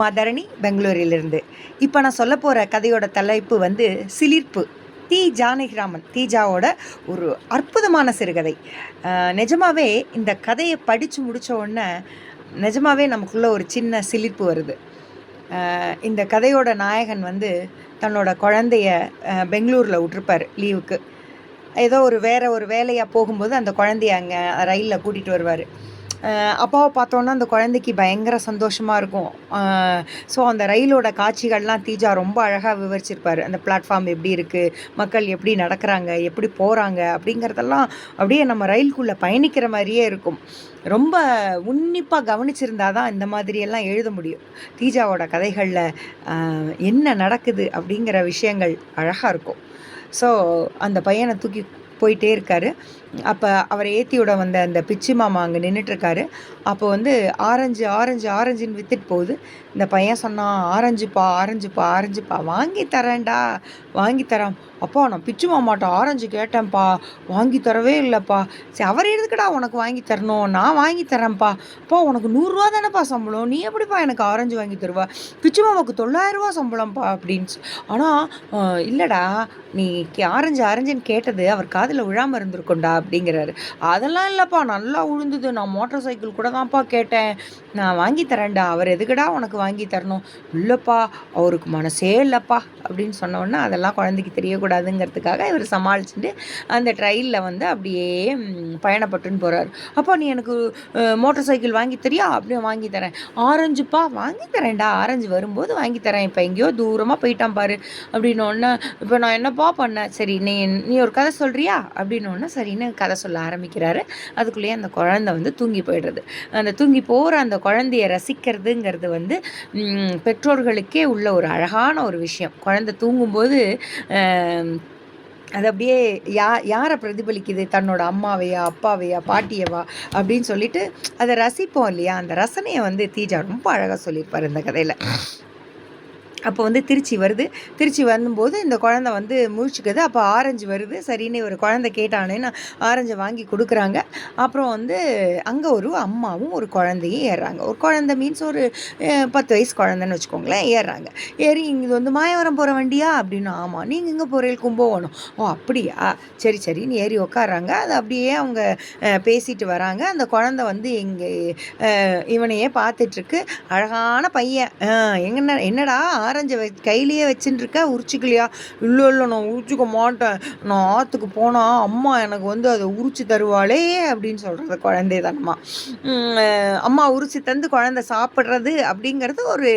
மாதரணி பெங்களூரிலிருந்து. இப்போ நான் சொல்ல போகிற கதையோட தலைப்பு வந்து சிலிர்ப்பு. தி ஜானகிராமன் தீஜாவோட ஒரு அற்புதமான சிறுகதை. நிஜமாவே இந்த கதையை படித்து முடித்த உடனே நிஜமாவே நமக்குள்ள ஒரு சின்ன சிலிர்ப்பு வருது. இந்த கதையோட நாயகன் வந்து தன்னோட குழந்தைய பெங்களூரில் விட்டுருப்பார் லீவுக்கு. ஏதோ வேற ஒரு வேலையாக போகும்போது அந்த குழந்தைய அங்கே ரயிலில் கூட்டிகிட்டு வருவார். அப்பாவை பார்த்தோன்னா அந்த குழந்தைக்கு பயங்கர சந்தோஷமாக இருக்கும். ஸோ அந்த ரயிலோட காட்சிகள்லாம் தீஜா ரொம்ப அழகாக விவரிச்சிருப்பார். அந்த பிளாட்ஃபார்ம் எப்படி இருக்குது, மக்கள் எப்படி நடக்கிறாங்க, எப்படி போகிறாங்க அப்படிங்கிறதெல்லாம் அப்படியே நம்ம ரயிலுக்குள்ளே பயணிக்கிற மாதிரியே இருக்கும். ரொம்ப உன்னிப்பாக கவனிச்சிருந்தா தான் இந்த மாதிரியெல்லாம் எழுத முடியும். தீஜாவோட கதைகளில் என்ன நடக்குது அப்படிங்கிற விஷயங்கள் அழகாக இருக்கும். ஸோ அந்த பையனை தூக்கி போயிட்டே இருக்கார். அப்போ அவரை ஏற்றி விட வந்த அந்த பிச்சி மாமா அங்கே நின்றுட்டுருக்காரு. அப்போ வந்து ஆரஞ்சுன்னு விற்றுட்டு போகுது. இந்த பையன் சொன்னான், ஆரஞ்சுப்பா வாங்கி தரேன்டா, வாங்கி தரேன். அப்பா நான் பிச்சு மாமாட்ட ஆரஞ்சு கேட்டேன்ப்பா, வாங்கி தரவே இல்லைப்பா. சரி அவர் எதுக்குடா உனக்கு வாங்கி தரணும், நான் வாங்கி தரேன்ப்பா. அப்பா உனக்கு 100 தானேப்பா சம்பளம், நீ எப்படிப்பா எனக்கு ஆரஞ்சு வாங்கி தருவா? பிச்சு மாமாவுக்கு 900 சம்பளம்ப்பா அப்படின்னு. ஆனால் இல்லைடா, நீ ஆரஞ்சுன்னு கேட்டது அவர் காதில் விழாமல் இருந்திருக்கும்டா அப்படிங்கிறாரு. அதெல்லாம் இல்லைப்பா, நல்லா உழுந்துது, நான் மோட்டார் சைக்கிள் கூட தான்ப்பா கேட்டேன், நான் வாங்கி தரேன்டா, அவர் எதுக்குடா உனக்கு வாங்கி தரணும்? இல்லைப்பா அவருக்கு மனசே இல்லைப்பா அப்படின்னு சொன்னோன்னே அதெல்லாம் குழந்தைக்கு தெரியக்கூடாதுங்கிறதுக்காக இவர் சமாளிச்சுட்டு அந்த ட்ரெயினில் வந்து அப்படியே பயணப்பட்டுன்னு போகிறார். அப்போ நீ எனக்கு மோட்டார் சைக்கிள் வாங்கி தரியா? அப்படியே வாங்கி தரேன். ஆரஞ்சுப்பா வாங்கி தரேன்டா, ஆரஞ்சு வரும்போது வாங்கி தரேன், இப்போ எங்கேயோ தூரமாக போயிட்டான் பாரு அப்படின்னோடனே இப்போ நான் என்னப்பா பண்ணேன்? சரி நீ ஒரு கதை சொல்கிறியா அப்படின்னோடனே சரின்னு கதை சொல்ல ஆரம்பிக்கிறாரு. அதுக்குள்ளேயே அந்த குழந்தை வந்து தூங்கி போயிடுறது. அந்த தூங்கி போகிற அந்த குழந்தைய ரசிக்கிறதுங்கிறது வந்து பெற்றோர்களுக்கே உள்ள ஒரு அழகான ஒரு விஷயம். குழந்தை தூங்கும்போது அது அப்படியே யாரை பிரதிபலிக்குது, தன்னோட அம்மாவையா, அப்பாவையா, பாட்டியவா அப்படின்னு சொல்லிட்டு அதை ரசிப்போம் இல்லையா? அந்த ரசனையை வந்து தீஜா ரொம்ப அழகாக சொல்லியிருப்பார் இந்த கதையில். அப்போ வந்து திருச்சி வரும்போது இந்த குழந்தை வந்து முழிச்சுக்குது. அப்போ ஆரஞ்சு வருது. சரின்னு ஒரு குழந்தை கேட்டானேன்னு ஆரஞ்சை வாங்கி கொடுக்குறாங்க. அப்புறம் வந்து அங்கே ஒரு அம்மாவும் ஒரு குழந்தையும் ஏறுறாங்க. ஒரு குழந்தை மீன்ஸ் ஒரு 10 வயசு குழந்தைன்னு வச்சுக்கோங்களேன், ஏறுறாங்க. ஏறி இது வந்து மாயவரம் போகிற வண்டியா அப்படின்னு. ஆமாம். நீங்கள் இங்கே போகிறீங்க கும்பகோணம். ஓ அப்படியா, சரின்னு ஏறி உட்காடுறாங்க. அது அப்படியே அவங்க பேசிட்டு வராங்க. அந்த குழந்தை வந்து இவனையே பார்த்துட்ருக்கு. அழகான பையன். என்னடா ஆரஞ்சை கையிலேயே வச்சுட்டு இருக்க, உரிச்சிக்கலையா? இல்லை நான் உரிச்சிக்க மாட்டேன், நான் ஆற்றுக்கு போனால் அம்மா எனக்கு வந்து அதை உரிச்சு தருவாளே அப்படின்னு சொல்கிறது குழந்தைதானம்மா. அம்மா உரிச்சு தந்து குழந்தை சாப்பிட்றது அப்படிங்கிறது ஒரு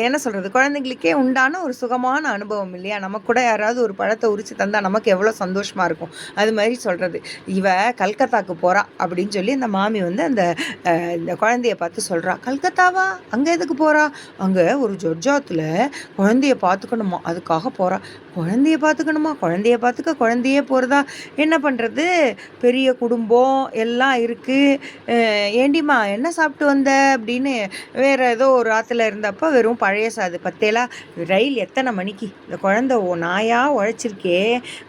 என்ன சொல்கிறது, குழந்தைங்களுக்கே உண்டான ஒரு சுகமான அனுபவம் இல்லையா? நமக்கு கூட யாராவது ஒரு பழத்தை உரிச்சு தந்தால் நமக்கு எவ்வளோ சந்தோஷமாக இருக்கும். அது மாதிரி சொல்கிறது. இவ கல்கத்தாக்கு போகிறா அப்படின்னு சொல்லி அந்த மாமி வந்து இந்த குழந்தைய பார்த்து சொல்கிறா. கல்கத்தாவா? அங்கே எதுக்கு போகிறா? அங்கே ஒரு ஜொர்ஜாத்தில் குழந்தைய பார்த்துக்கணுமா, அதுக்காக போகிறா. குழந்தைய பார்த்துக்க குழந்தையே போகிறதா? என்ன பண்ணுறது, பெரிய குடும்பம் எல்லாம் இருக்குது. ஏண்டிம்மா என்ன சாப்பிட்டு வந்த அப்படின்னு வேறு ஏதோ ஒரு ஆற்றுல இருந்தப்போ வெறும் பழைய சாது பத்தேலா, ரயில் எத்தனை மணிக்கு, இந்த குழந்தை நாயாக உழைச்சிருக்கே,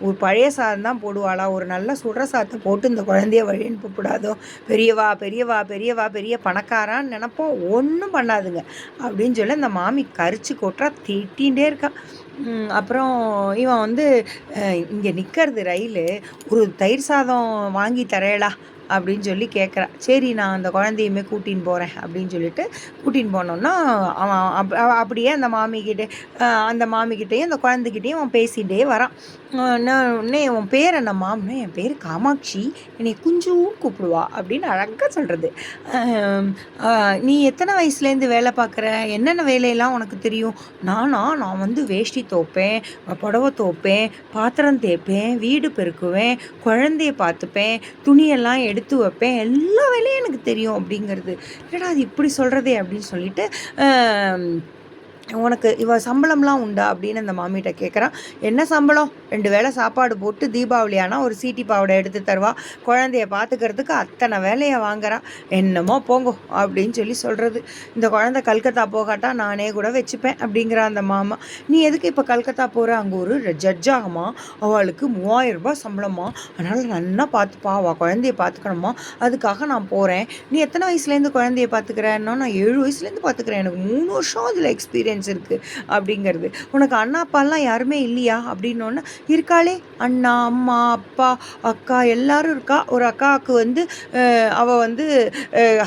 ஒரு பழைய சாதம் தான் போடுவாளா? ஒரு நல்ல சுடுற சாதத்தை போட்டு இந்த குழந்தைய வழி அனுப்பக்கூடாதோ? பெரிய பணக்காரான்னு நினப்போம், ஒன்றும் பண்ணாதுங்க அப்படின்னு சொல்லி அந்த மாமி கரிச்சு கொட்டுறா, திட்டிகிட்டே இருக்கான். அப்புறம் இவன் வந்து இங்கே நிற்கிறது ரயில், ஒரு தயிர் சாதம் வாங்கி தரேளா அப்படின்னு சொல்லி கேட்குறா. சரி நான் அந்த குழந்தையுமே கூட்டின்னு போகிறேன் அப்படின்னு சொல்லிட்டு கூட்டின்னு போனோன்னா அவன் அப்படியே அந்த மாமிக்கிட்டேயும் அந்த குழந்தைகிட்டையும் அவன் பேசிகிட்டே வரான். உடனே உன் பேர் என்னம்மா? என் பேர் காமாட்சி, என்னை குஞ்சுவும் கூப்பிடுவா அப்படின்னு அழகாக சொல்கிறது. நீ எத்தனை வயசுலேருந்து வேலை பார்க்குற, என்னென்ன வேலையெல்லாம் உனக்கு தெரியும்? நான் வந்து வேஷ்டி துவைப்பேன், புடவை துவைப்பேன், பாத்திரம் தேய்ப்பேன், வீடு பெருக்குவேன், குழந்தைய பார்த்துப்பேன், துணியெல்லாம் எடுத்து வைப்பேன், எல்லா வேலையும் எனக்கு தெரியும் அப்படிங்கிறது. இல்லைடா அது இப்படி சொல்கிறதே அப்படின்னு சொல்லிட்டு உனக்கு சம்பளம்லாம் உண்டா அப்படின்னு அந்த மாமிகிட்ட கேட்குறான். என்ன சம்பளம்? 2 வேளை சாப்பாடு போட்டு தீபாவளி ஆனா ஒரு சீட்டி பாவாடை எடுத்து தருவா. குழந்தைய பார்த்துக்கிறதுக்கு அத்தனை வேலையை வாங்குறா. என்னமோ போங்கோ அப்படின்னு சொல்லி சொல்கிறது. இந்த குழந்தை கல்கத்தா போகாட்டா நானே கூட வச்சுப்பேன் அப்படிங்கிற அந்த மாமா. நீ எதுக்கு இப்போ கல்கத்தா போகிற? அங்கே ஒரு ஜட்ஜ் ஆகுமா, அவளுக்கு 3000 ரூபாய் சம்பளமா, அதனால் நல்லா பார்த்துப்பா, அவள் குழந்தைய பார்த்துக்கணுமா, அதுக்காக நான் போகிறேன். நீ எத்தனை வயசுலேருந்து குழந்தைய பார்த்துக்கிறேன்னா, நான் 7 வயசுலேருந்து பார்த்துக்கிறேன், எனக்கு 3 வருஷம் அதில் எக்ஸ்பீரியன்ஸ் இருக்குது அப்படிங்கிறது. உனக்கு அண்ணா அப்பாலாம் யாருமே இல்லையா அப்படின்னோடனே, இருக்காளே அண்ணா, அம்மா, அப்பா, அக்கா எல்லாரும் இருக்கா. ஒரு அக்காவுக்கு வந்து அவள் வந்து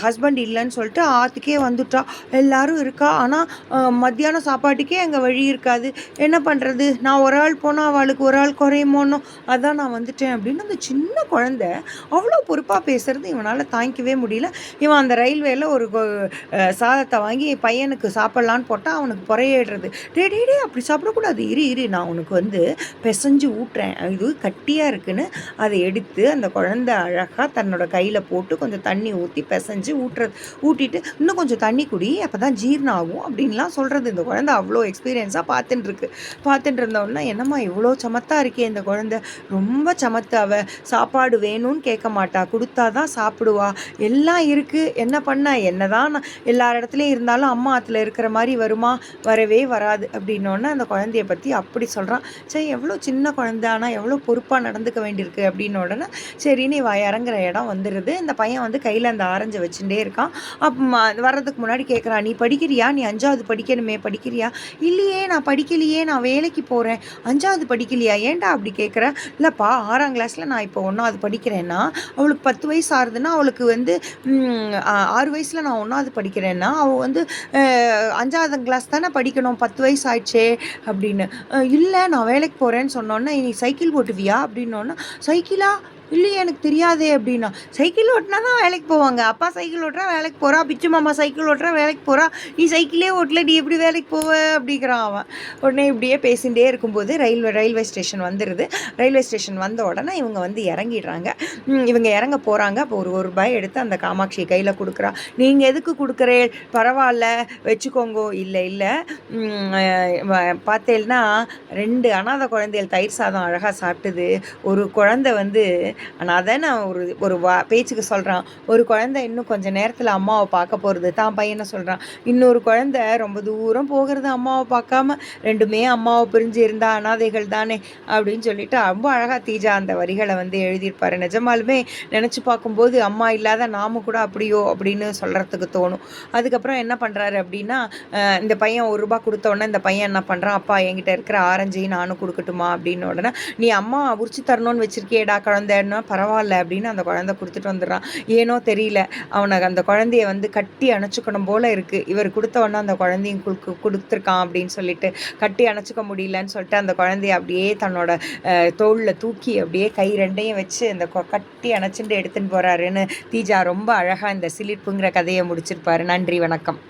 ஹஸ்பண்ட் இல்லைன்னு சொல்லிட்டு ஆற்றுக்கே வந்துட்டா. எல்லாரும் இருக்கா. ஆனால் மத்தியானம் சாப்பாட்டுக்கே அங்கே வழி இருக்காது. என்ன பண்ணுறது? நான் ஒரு ஆள் போனால் அவளுக்கு ஒரு ஆள் குறையுமோனோ, அதான் நான் வந்துட்டேன் அப்படின்னு அந்த சின்ன குழந்தை அவ்வளோ பொறுப்பாக பேசுறது இவனால் தாங்கிக்கவே முடியல. இவன் அந்த ரயில்வேல ஒரு சாதத்தை வாங்கி பையனுக்கு சாப்பிட்லான்னு போட்டால் அவனுக்கு புறையேடுறது. டே டே டே அப்படி சாப்பிடக்கூடாது, இரு இரு நான் உனக்கு வந்து பிசைஞ்சு ஊட்டுறேன், இது கட்டியாக இருக்குன்னு அதை எடுத்து அந்த குழந்தை அழகாக தன்னோட கையில் போட்டு கொஞ்சம் தண்ணி ஊற்றி பிசைஞ்சு ஊட்டிட்டு இன்னும் கொஞ்சம் தண்ணி குடி, அப்போ தான் ஜீரணம் ஆகும் அப்படின்லாம் சொல்கிறது. இந்த குழந்தை அவ்வளோ எக்ஸ்பீரியன்ஸாக பார்த்துட்டு இருந்தோன்னா, என்னம்மா இவ்வளோ சமத்தாக இருக்கே இந்த குழந்தை, ரொம்ப சமத்து. அவள் சாப்பாடு வேணும்னு கேட்க மாட்டா, கொடுத்தா தான் சாப்பிடுவா, எல்லாம் இருக்குது. என்ன பண்ண, என்னதான் எல்லா இடத்துலையும் இருந்தாலும் அம்மா ஆற்றுல இருக்கிற மாதிரி வருமா? வரவே வராது அப்படின்னோடனே அந்த குழந்தைய பற்றி அப்படி சொல்கிறான். சரி எவ்வளோ சின்ன குழந்தை, ஆனால் எவ்வளோ பொறுப்பாக நடந்துக்க வேண்டியிருக்கு அப்படின்னு உடனே சரின்னு இறங்குற இடம் வந்துடுது. இந்த பையன் வந்து கையில் அந்த ஆரஞ்சை வச்சுட்டே இருக்கான். வர்றதுக்கு முன்னாடி கேட்குறான், நீ படிக்கிறியா? நீ 5வது படிக்கணுமே, படிக்கிறியா? இல்லையே நான் படிக்கலையே, நான் வேலைக்கு போகிறேன். 5வது படிக்கலையா? ஏன்டா அப்படி கேட்குறேன்? இல்லைப்பா 6ஆம் கிளாஸில் நான் இப்போ 1வது படிக்கிறேன்னா, அவளுக்கு 10 வயசு ஆகுதுன்னா அவளுக்கு வந்து 6 வயசில் நான் 1வது படிக்கிறேன்னா அவள் வந்து 5ஆம் கிளாஸ் தானே படிக்கணும், 10 வயசு ஆயிடுச்சே அப்படின்னு. இல்லை நான் வேலைக்கு போகிறேன்னு சொன்னோன்னே, நீ சைக்கிள் ஓட்டுவியா அப்படின்னோன்னா, சைக்கிளா? இல்லையே எனக்கு தெரியாதே அப்படின்னா. சைக்கிள் ஓட்டினா தான் வேலைக்கு போவாங்க. அப்பா சைக்கிள் ஓட்டுறா வேலைக்கு போகிறா, பிச்சு மாமா சைக்கிள் ஓட்டுறா வேலைக்கு போகிறா, நீ சைக்கிளே ஓட்டல, நீ எப்படி வேலைக்கு போவ அப்படிங்கிறான் அவன். உடனே இப்படியே பேசிகிட்டே இருக்கும்போது ரயில்வே ஸ்டேஷன் வந்துடுது. ரயில்வே ஸ்டேஷன் வந்த உடனே இவங்க வந்து இறங்கிடுறாங்க. இவங்க இறங்க போகிறாங்க. அப்போ ஒரு ரூபாய் எடுத்து அந்த காமாட்சி கையில் கொடுக்குறா. நீங்கள் எதுக்கு கொடுக்குறே? பரவாயில்ல வச்சுக்கோங்கோ. இல்லை இல்லை பார்த்தேன்னா 2 அனாதை குழந்தைகள் தயிர் சாதம் அழகாக சாப்பிட்டுது. ஒரு குழந்தை வந்து ஆனால் அதை நான் ஒரு பேச்சுக்கு சொல்கிறான். ஒரு குழந்தை இன்னும் கொஞ்சம் நேரத்தில் அம்மாவை பார்க்க போகிறது, தான் பையனை சொல்கிறான். இன்னொரு குழந்தை ரொம்ப தூரம் போகிறது அம்மாவை பார்க்காம, 2மே அம்மாவை பிரிஞ்சு இருந்தால் அனாதைகள் தானே அப்படின்னு சொல்லிட்டு ரொம்ப அழகாக தீஜா அந்த வரிகளை வந்து எழுதியிருப்பார். நிஜமாலுமே நினச்சி பார்க்கும்போது அம்மா இல்லாத நாம கூட அப்படியோ அப்படின்னு சொல்கிறதுக்கு தோணும். அதுக்கப்புறம் என்ன பண்ணுறாரு அப்படின்னா, இந்த பையன் 1 ரூபா கொடுத்த உடனே இந்த பையன் என்ன பண்ணுறான், அப்பா என்கிட்ட இருக்கிற ஆரஞ்சையும் நானும் கொடுக்கட்டுமா அப்படின்னு உடனே, நீ அம்மா உரிச்சு தரணும்னு வச்சிருக்கியேடா குழந்தைன்னா, பரவாயில்ல அப்படின்னு அந்த குழந்தை கொடுத்துட்டு வந்துடுறான். ஏனோ தெரியல அவனுக்கு அந்த குழந்தைய வந்து கட்டி அணைச்சிக்கணும் போல இருக்குது. இவர் கொடுத்த உடனே அந்த குழந்தையும் கொடுத்துருக்கான் அப்படின்னு சொல்லிட்டு கட்டி அணைச்சிக்க முடியலன்னு சொல்லிட்டு அந்த குழந்தைய அப்படியே தன்னோட தோளில் தூக்கி அப்படியே கை 2யும் வச்சு அந்த கட்டி அணைச்சிட்டு எடுத்துன்னு போகிறாருன்னு தீஜா ரொம்ப அழகாக இந்த சிலிர்ப்புங்கிற கதையை முடிச்சிருப்பாரு. நன்றி, வணக்கம்.